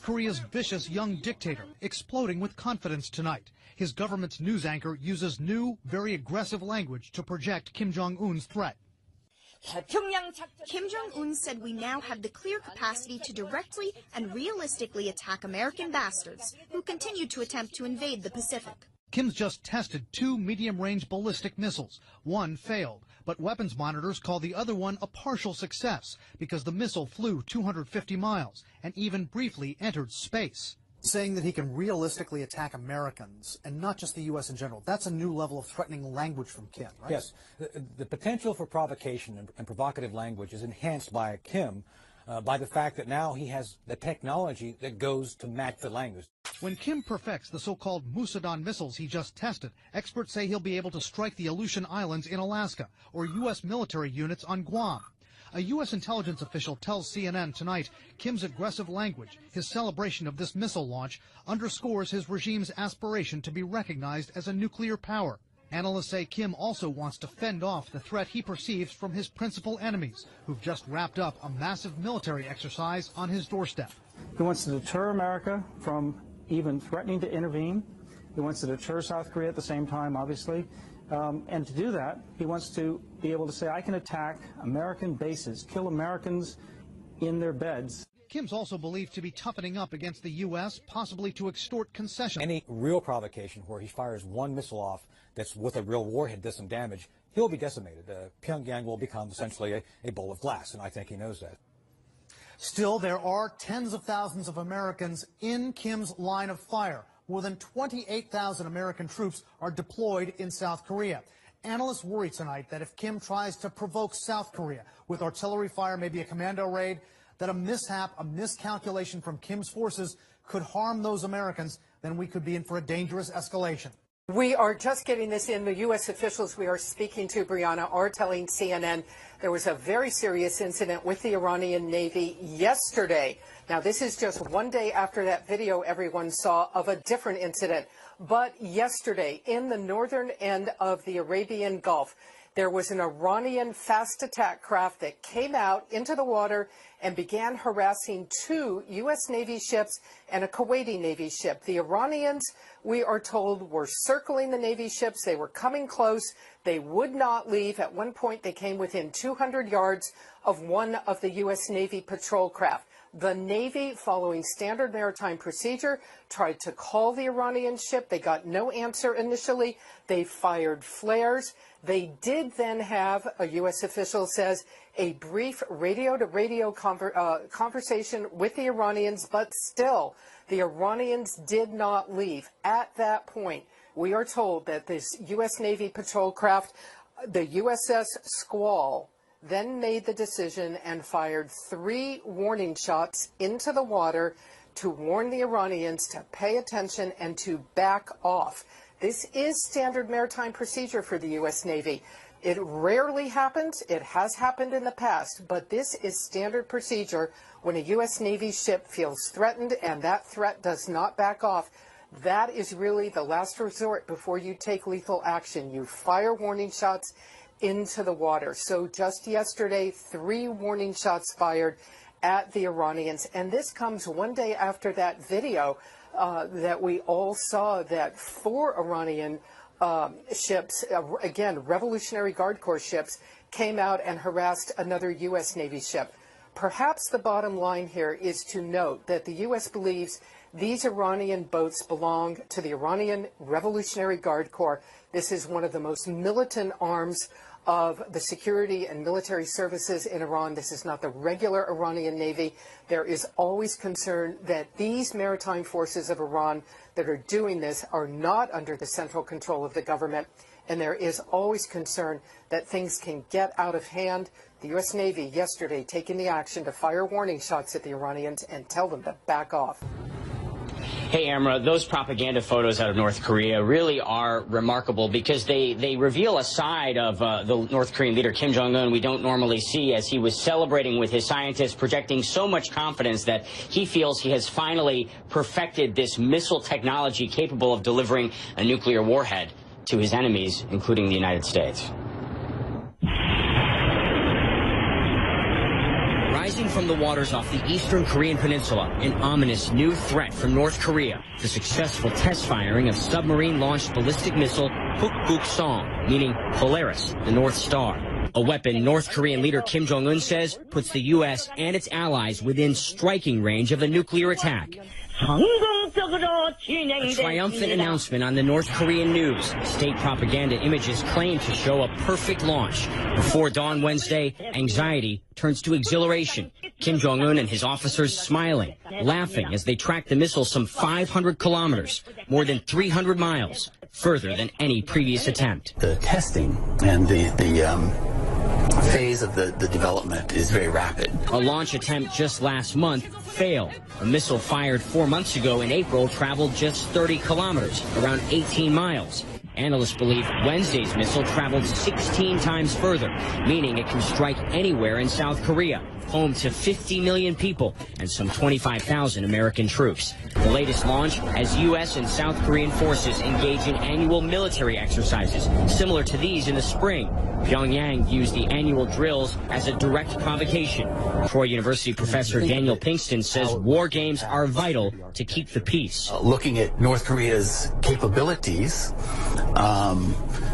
Korea's vicious young dictator, exploding with confidence tonight. His government's news anchor uses new, very aggressive language to project Kim Jong-un's threat. Kim Jong-un said we now have the clear capacity to directly and realistically attack American bastards who continue to attempt to invade the Pacific. Kim's just tested 2 medium-range ballistic missiles. One failed, but weapons monitors call the other one a partial success because the missile flew 250 miles and even briefly entered space. Saying that he can realistically attack Americans and not just the U.S. in general, that's a new level of threatening language from Kim, right? Yes. The potential for provocation and provocative language is enhanced by Kim by the fact that now he has the technology that goes to match the language. When Kim perfects the so-called Musadon missiles he just tested, experts say he'll be able to strike the Aleutian Islands in Alaska or U.S. military units on Guam. A U.S. intelligence official tells CNN tonight Kim's aggressive language, his celebration of this missile launch, underscores his regime's aspiration to be recognized as a nuclear power. Analysts say Kim also wants to fend off the threat he perceives from his principal enemies, who've just wrapped up a massive military exercise on his doorstep. He wants to deter America from even threatening to intervene. He wants to deter South Korea at the same time, obviously. And to do that, he wants to be able to say, I can attack American bases, kill Americans in their beds. Kim's also believed to be toughening up against the U.S., possibly to extort concessions. Any real provocation where he fires one missile off that's with a real warhead does some damage, he'll be decimated. Pyongyang will become essentially a bowl of glass, and I think he knows that. Still, there are tens of thousands of Americans in Kim's line of fire. More than 28,000 American troops are deployed in South Korea. Analysts worry tonight that if Kim tries to provoke South Korea with artillery fire, maybe a commando raid, that a mishap, a miscalculation from Kim's forces could harm those Americans, then we could be in for a dangerous escalation. We are just getting this in. The U.S. officials we are speaking to, Brianna, are telling CNN there was a very serious incident with the Iranian Navy yesterday. Now, this is just one day after that video everyone saw of a different incident. But yesterday, in the northern end of the Arabian Gulf, there was an Iranian fast attack craft that came out into the water and began harassing 2 U.S. Navy ships and a Kuwaiti Navy ship. The Iranians, we are told, were circling the Navy ships. They were coming close. They would not leave. At one point, they came within 200 yards of one of the U.S. Navy patrol craft. The Navy, following standard maritime procedure, tried to call the Iranian ship. They got no answer initially. They fired flares. They did then have, a U.S. official says, a brief radio-to-radio conversation with the Iranians, but still, the Iranians did not leave. At that point, we are told that this U.S. Navy patrol craft, the USS Squall, then made the decision and fired 3 warning shots into the water to warn the Iranians to pay attention and to back off. This is standard maritime procedure for the U.S. Navy. It rarely happens. It has happened in the past, but this is standard procedure when a U.S. Navy ship feels threatened and that threat does not back off. That is really the last resort before you take lethal action. You fire warning shots into the water. So just yesterday, 3 warning shots fired at the Iranians. And this comes one day after that video that we all saw that 4 Iranian ships, again, Revolutionary Guard Corps ships, came out and harassed another U.S. Navy ship. Perhaps the bottom line here is to note that the U.S. believes these Iranian boats belong to the Iranian Revolutionary Guard Corps. This is one of the most militant arms of the security and military services in Iran. This is not the regular Iranian Navy. There is always concern that these maritime forces of Iran that are doing this are not under the central control of the government, and there is always concern that things can get out of hand. The U.S. Navy yesterday taking the action to fire warning shots at the Iranians and tell them to back off. Hey, Amra, those propaganda photos out of North Korea really are remarkable because they reveal a side of the North Korean leader Kim Jong-un we don't normally see, as he was celebrating with his scientists, projecting so much confidence that he feels he has finally perfected this missile technology capable of delivering a nuclear warhead to his enemies, including the United States. Rising rising from the waters off the eastern Korean peninsula, an ominous new threat from North Korea. The successful test firing of submarine-launched ballistic missile Hukbuk-song, meaning Polaris, the North Star. A weapon North Korean leader Kim Jong-un says puts the U.S. and its allies within striking range of a nuclear attack. A triumphant announcement on the North Korean news. State propaganda images claim to show a perfect launch. Before dawn Wednesday, anxiety turns to exhilaration. Kim Jong-un and his officers smiling, laughing as they track the missile some 500 kilometers, more than 300 miles, further than any previous attempt. The testing and the phase of the development is very rapid. A launch attempt just last month failed. A missile fired 4 months ago in April traveled just 30 kilometers, around 18 miles. Analysts believe Wednesday's missile traveled 16 times further, meaning it can strike anywhere in South Korea, home to 50 million people and some 25,000 American troops. The latest launch as U.S. and South Korean forces engage in annual military exercises, similar to these in the spring. Pyongyang used the annual drills as a direct provocation. Troy University professor Daniel Pinkston says war games are vital to keep the peace. Looking at North Korea's capabilities,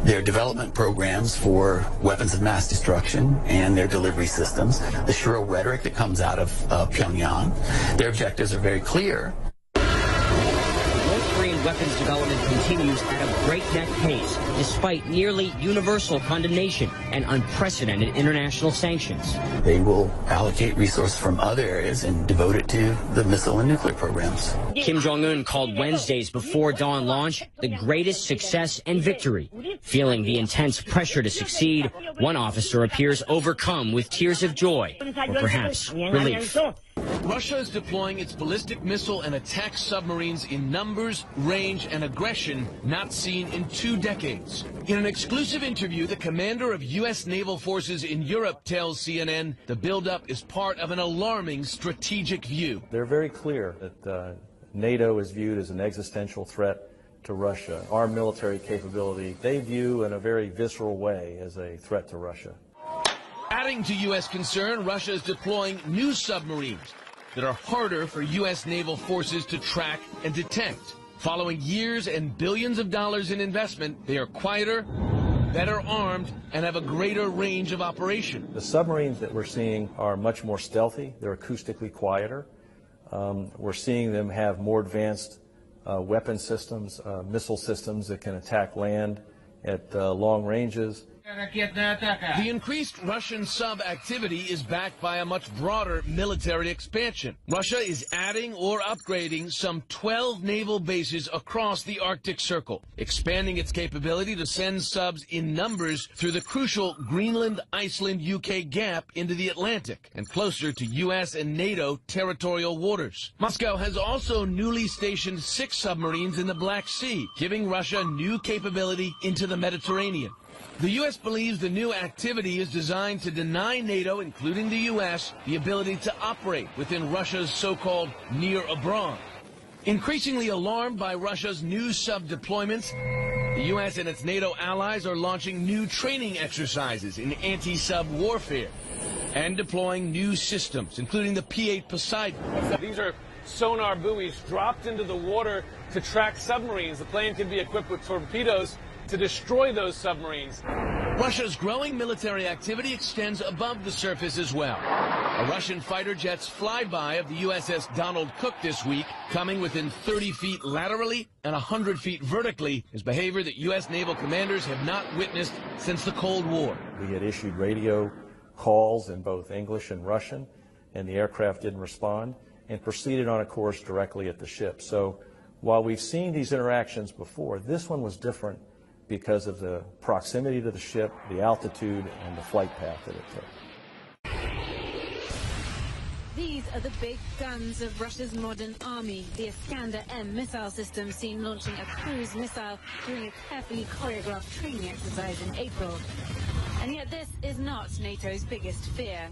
their development programs for weapons of mass destruction and their delivery systems, the shrill rhetoric that comes out of Pyongyang, their objectives are very clear. North Korean weapons development continues at a breakneck pace, despite nearly universal condemnation and unprecedented international sanctions. They will allocate resources from other areas and devote it to the missile and nuclear programs. Kim Jong-un called Wednesday's before dawn launch the greatest success and victory. Feeling the intense pressure to succeed, one officer appears overcome with tears of joy, or perhaps relief. Russia is deploying its ballistic missile and attack submarines in numbers, range, and aggression not seen in 2 decades. In an exclusive interview, the commander of U.S. naval forces in Europe tells CNN the buildup is part of an alarming strategic view. They're very clear that NATO is viewed as an existential threat to Russia. Our military capability, they view in a very visceral way as a threat to Russia. Adding to U.S. concern, Russia is deploying new submarines that are harder for U.S. naval forces to track and detect. Following years and billions of dollars in investment, they are quieter, better armed, and have a greater range of operation. The submarines that we're seeing are much more stealthy. They're acoustically quieter. We're seeing them have more advanced weapon systems, missile systems that can attack land at long ranges. The increased Russian sub-activity is backed by a much broader military expansion. Russia is adding or upgrading some 12 naval bases across the Arctic Circle, expanding its capability to send subs in numbers through the crucial Greenland-Iceland-UK gap into the Atlantic and closer to U.S. and NATO territorial waters. Moscow has also newly stationed 6 submarines in the Black Sea, giving Russia new capability into the Mediterranean. The U.S. believes the new activity is designed to deny NATO, including the U.S., the ability to operate within Russia's so-called near abroad. Increasingly alarmed by Russia's new sub-deployments, the U.S. and its NATO allies are launching new training exercises in anti-sub warfare and deploying new systems, including the P-8 Poseidon. These are sonar buoys dropped into the water to track submarines. The plane can be equipped with torpedoes to destroy those submarines. Russia's growing military activity extends above the surface as well. A Russian fighter jet's flyby of the USS Donald Cook this week, coming within 30 feet laterally and 100 feet vertically, is behavior that U.S. naval commanders have not witnessed since the Cold War. We had issued radio calls in both English and Russian, and the aircraft didn't respond and proceeded on a course directly at the ship. So while we've seen these interactions before, this one was different because of the proximity to the ship, the altitude, and the flight path that it took. These are the big guns of Russia's modern army. The Iskander-M missile system seen launching a cruise missile during a carefully choreographed training exercise in April. And yet this is not NATO's biggest fear.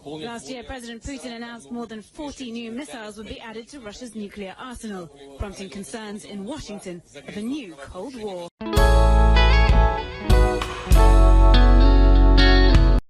Last year, President Putin announced more than 40 new missiles would be added to Russia's nuclear arsenal, prompting concerns in Washington of a new Cold War.